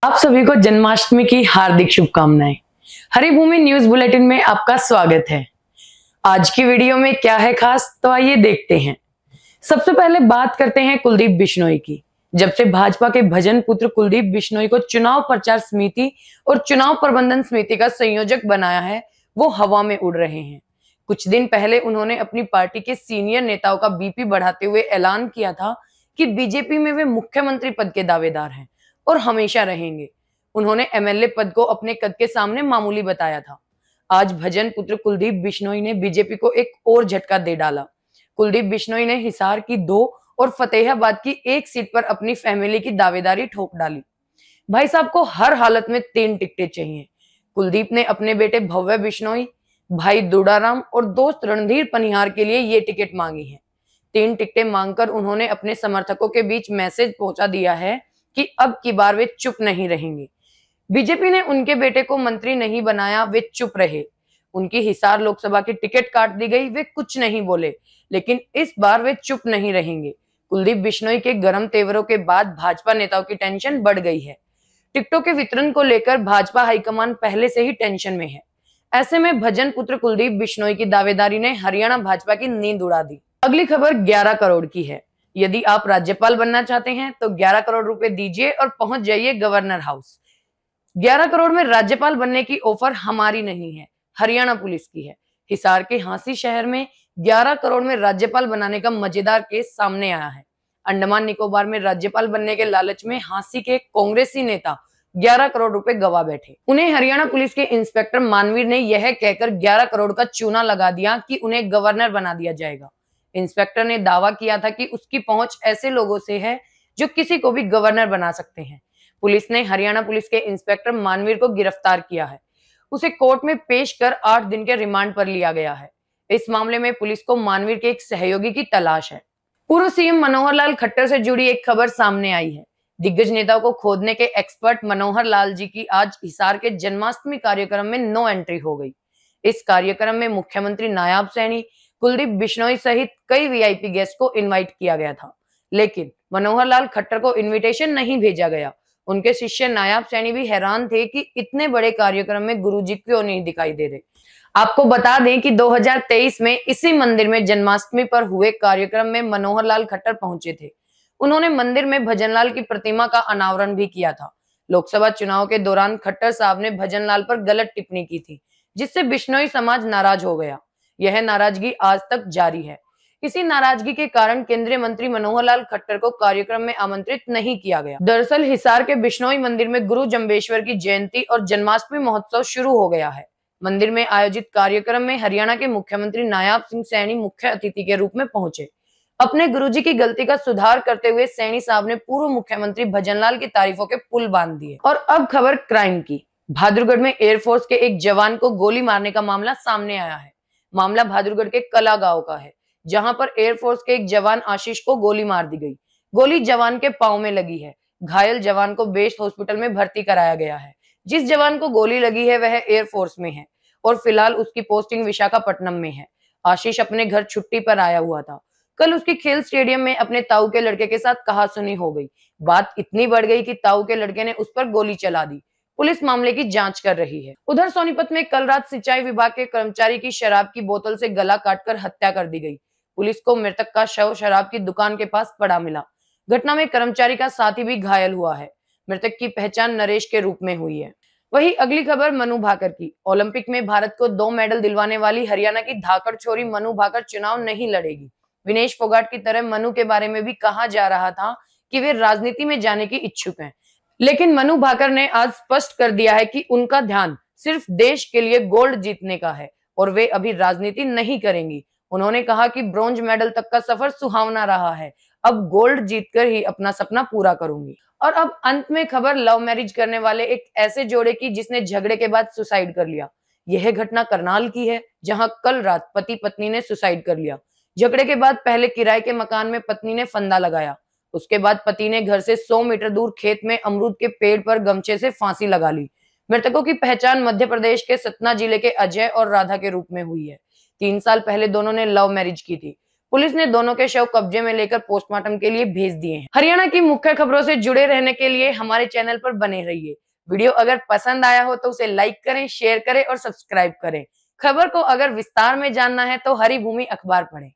आप सभी को जन्माष्टमी की हार्दिक शुभकामनाएं। हरिभूमि न्यूज बुलेटिन में आपका स्वागत है। आज की वीडियो में क्या है खास, तो आइए देखते हैं। सबसे पहले बात करते हैं कुलदीप बिश्नोई की। जब से भाजपा के भजन पुत्र कुलदीप बिश्नोई को चुनाव प्रचार समिति और चुनाव प्रबंधन समिति का संयोजक बनाया है, वो हवा में उड़ रहे हैं। कुछ दिन पहले उन्होंने अपनी पार्टी के सीनियर नेताओं का बीपी बढ़ाते हुए ऐलान किया था कि बीजेपी में वे मुख्यमंत्री पद के दावेदार हैं और हमेशा रहेंगे। उन्होंने एमएलए पद को अपने कद के सामने मामूली बताया था। आज भजन पुत्र कुलदीप बिश्नोई ने बीजेपी को एक और झटका दे डाला। कुलदीप बिश्नोई ने हिसार की 2 और फतेहाबाद की 1 सीट पर अपनी फैमिली की दावेदारी ठोक डाली। भाई साहब को हर हालत में 3 टिकटें चाहिए। कुलदीप ने अपने बेटे भव्य बिश्नोई, भाई दुड़ाराम और दोस्त रणधीर पनिहार के लिए ये टिकट मांगी है। 3 टिकटें मांगकर उन्होंने अपने समर्थकों के बीच मैसेज पहुंचा दिया है कि अब की बार वे चुप नहीं रहेंगे। बीजेपी ने उनके बेटे को मंत्री नहीं बनाया, वे चुप रहे। उनकी हिसार लोकसभा की टिकट काट दी गई, वे कुछ नहीं बोले, लेकिन इस बार वे चुप नहीं रहेंगे। कुलदीप बिश्नोई के गर्म तेवरों के बाद भाजपा नेताओं की टेंशन बढ़ गई है। टिकटों के वितरण को लेकर भाजपा हाईकमान पहले से ही टेंशन में है। ऐसे में भजन पुत्र कुलदीप बिश्नोई की दावेदारी ने हरियाणा भाजपा की नींद उड़ा दी। अगली खबर 11 करोड़ की है। यदि आप राज्यपाल बनना चाहते हैं तो 11 करोड़ रुपए दीजिए और पहुंच जाइए गवर्नर हाउस। 11 करोड़ में राज्यपाल बनने की ऑफर हमारी नहीं है, हरियाणा पुलिस की है। हिसार के हांसी शहर में 11 करोड़ में राज्यपाल बनाने का मजेदार केस सामने आया है। अंडमान निकोबार में राज्यपाल बनने के लालच में हांसी के कांग्रेसी नेता 11 करोड़ रुपए गवा बैठे। उन्हें हरियाणा पुलिस के इंस्पेक्टर मानवीर ने यह कहकर 11 करोड़ का चूना लगा दिया कि उन्हें गवर्नर बना दिया जाएगा। इंस्पेक्टर ने दावा किया था कि उसकी पहुंच ऐसे लोगों से है जो किसी को भी गवर्नर बना सकते हैं। पुलिस ने हरियाणा पुलिस के इंस्पेक्टर मानवीर को गिरफ्तार किया है। उसे कोर्ट में पेश कर 8 दिन के रिमांड पर लिया गया है। इस मामले में पुलिस को मानवीर के एक सहयोगी की तलाश है। पूर्व सीएम मनोहर लाल खट्टर से जुड़ी एक खबर सामने आई है। दिग्गज नेताओं को खोदने के एक्सपर्ट मनोहर लाल जी की आज हिसार के जन्माष्टमी कार्यक्रम में नो एंट्री हो गई। इस कार्यक्रम में मुख्यमंत्री नायाब सैनी, कुलदीप बिश्नोई सहित कई वीआईपी गेस्ट को इनवाइट किया गया था, लेकिन मनोहर लाल खट्टर को इनविटेशन नहीं भेजा गया। उनके शिष्य नायाब सैनी भी हैरान थे कि इतने बड़े कार्यक्रम में गुरुजी क्यों नहीं दिखाई दे रहे। आपको बता दें कि 2023 में इसी मंदिर में जन्माष्टमी पर हुए कार्यक्रम में मनोहर लाल खट्टर पहुंचे थे। उन्होंने मंदिर में भजनलाल की प्रतिमा का अनावरण भी किया था। लोकसभा चुनाव के दौरान खट्टर साहब ने भजनलाल पर गलत टिप्पणी की थी, जिससे बिश्नोई समाज नाराज हो गया। यह नाराजगी आज तक जारी है। इसी नाराजगी के कारण केंद्रीय मंत्री मनोहर लाल खट्टर को कार्यक्रम में आमंत्रित नहीं किया गया। दरअसल हिसार के बिश्नोई मंदिर में गुरु जंबेश्वर की जयंती और जन्माष्टमी महोत्सव शुरू हो गया है। मंदिर में आयोजित कार्यक्रम में हरियाणा के मुख्यमंत्री नायाब सिंह सैनी मुख्य अतिथि के रूप में पहुंचे। अपने गुरुजी की गलती का सुधार करते हुए सैनी साहब ने पूर्व मुख्यमंत्री भजनलाल की तारीफों के पुल बांध दिए। और अब खबर क्राइम की। भादुरगढ़ में एयरफोर्स के एक जवान को गोली मारने का मामला सामने आया है। मामला भादुरगढ़ के कला गांव का है, जहां पर एयरफोर्स के एक जवान आशीष को गोली मार दी गई। गोली जवान के पांव में लगी है। घायल जवान को बेस्ट हॉस्पिटल में भर्ती कराया गया है। जिस जवान को गोली लगी है वह एयरफोर्स में है और फिलहाल उसकी पोस्टिंग विशाखापट्टनम में है। आशीष अपने घर छुट्टी पर आया हुआ था। कल उसकी खेल स्टेडियम में अपने ताऊ के लड़के के साथ कहासुनी हो गई। बात इतनी बढ़ गई कि ताऊ के लड़के ने उस पर गोली चला दी। पुलिस मामले की जांच कर रही है। उधर सोनीपत में कल रात सिंचाई विभाग के कर्मचारी की शराब की बोतल से गला काटकर हत्या कर दी गई। पुलिस को मृतक का शव शराब की दुकान के पास पड़ा मिला। घटना में कर्मचारी का साथी भी घायल हुआ है। मृतक की पहचान नरेश के रूप में हुई है। वही अगली खबर मनु भाकर की। ओलंपिक में भारत को 2 मेडल दिलवाने वाली हरियाणा की धाकड़ छोरी मनु भाकर चुनाव नहीं लड़ेगी। विनेश फोगाट की तरह मनु के बारे में भी कहा जा रहा था कि वे राजनीति में जाने की इच्छुक हैं, लेकिन मनु भाकर ने आज स्पष्ट कर दिया है कि उनका ध्यान सिर्फ देश के लिए गोल्ड जीतने का है और वे अभी राजनीति नहीं करेंगी। उन्होंने कहा कि ब्रॉन्ज मेडल तक का सफर सुहावना रहा है, अब गोल्ड जीतकर ही अपना सपना पूरा करूंगी। और अब अंत में खबर लव मैरिज करने वाले एक ऐसे जोड़े की जिसने झगड़े के बाद सुसाइड कर लिया। यह घटना करनाल की है, जहां कल रात पति पत्नी ने सुसाइड कर लिया। झगड़े के बाद पहले किराए के मकान में पत्नी ने फंदा लगाया। उसके बाद पति ने घर से 100 मीटर दूर खेत में अमरूद के पेड़ पर गमछे से फांसी लगा ली। मृतकों की पहचान मध्य प्रदेश के सतना जिले के अजय और राधा के रूप में हुई है। 3 साल पहले दोनों ने लव मैरिज की थी। पुलिस ने दोनों के शव कब्जे में लेकर पोस्टमार्टम के लिए भेज दिए हैं। हरियाणा की मुख्य खबरों से जुड़े रहने के लिए हमारे चैनल पर बने रहिए। वीडियो अगर पसंद आया हो तो उसे लाइक करें, शेयर करें और सब्सक्राइब करें। खबर को अगर विस्तार में जानना है तो हरिभूमि अखबार पढ़ें।